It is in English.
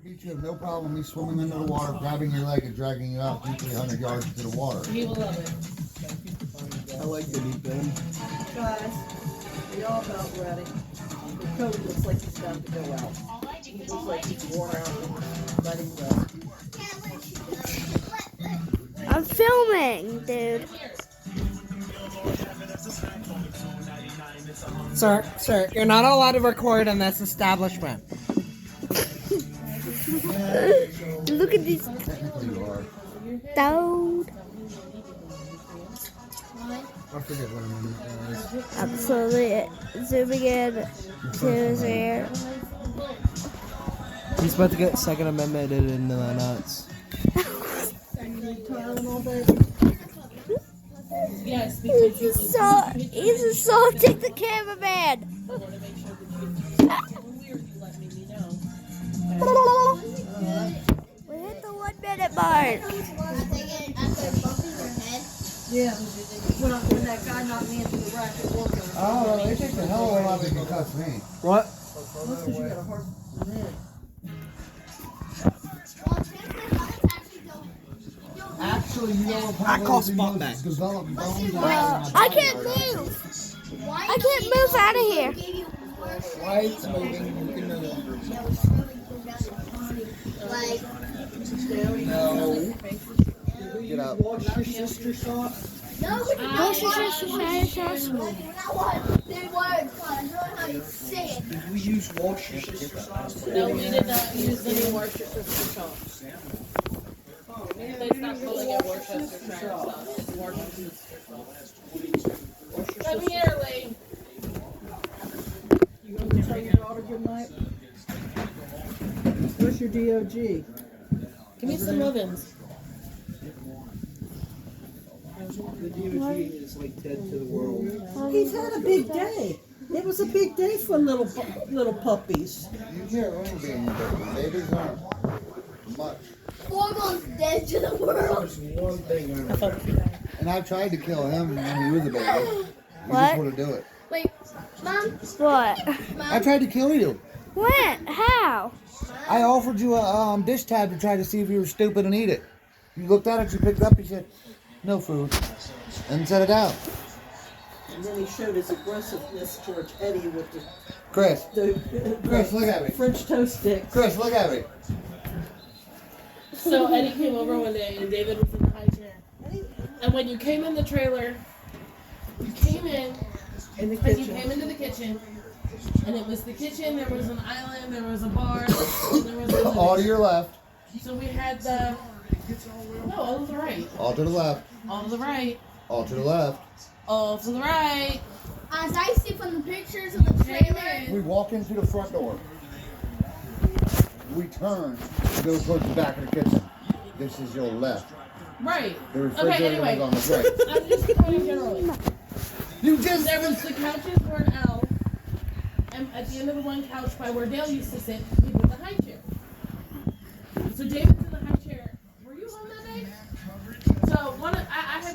Pete, you have no problem me swimming into the water, grabbing your leg and dragging you out 200-300 yards into the water. He will love it. I like the deep end. Guys, we all about ready. The coat looks like he's about to go out. He looks like he's worn out and letting go. I'm filming, dude. Sir, you're not allowed to record in this establishment. Look at this Technically you are. dude. I forget what amendment that is. I'm slowly zooming in to his ear. He's about to get Second Amendment into the nuts. Yes, because He's assaulting the cameraman. We hit the 1 minute mark. Yeah, when that guy knocked me into the racket working. Oh, they take the hell of a lot they can cuss me. What? That's because you got a heart in the head. Actually, you know what I call probably spot the back. most developed bones Well, I can't move. I can't move out of here. Why it's moving? You can move. No. Get up. Wash your sister's socks. What's your sister's sauce? Did we use wash your sister's socks? no, we did not use any Worcester sauce. They stopped calling it Worcester sauce. It's Worcester sauce. Come here, Lee. You gonna tell your daughter good night? What's your DOG? Give me some muffins. The DOG is like Ted to the world. He's had a big day. It was a big day for little puppies. You can't remember being different. Babies aren't much. Almost dead to the world. There's one thing I And I tried to kill him when he was a baby. You What? just want to do it. Wait, Mom. What? I tried to kill you. When? How? I offered you a dish tab to try to see if you were stupid and eat it. You looked at it, you picked it up, you said, no food, and set it down. And then he showed his aggressiveness towards Eddie with Chris, the Chris, look at me. French toast sticks. Chris, look at me. So Eddie came over one day and David was in the high chair. And when you came in the trailer, you came in, In the and you kitchen. came into the kitchen, and it was the kitchen, there was an island, there was a bar, and there was a All to your left, So we had the, no, all to the right, all to the left, all to the right, all to the left. all to the right. As I see from the pictures of the trailer. We walk in through the front door. We turn to go towards the back of the kitchen. This is your left. Right. The Okay, refrigerator anyway. was on the right. I'm just going generally. You just There was the couches were an L, and at the end of the one couch by where Dale used to sit, he put the high chair.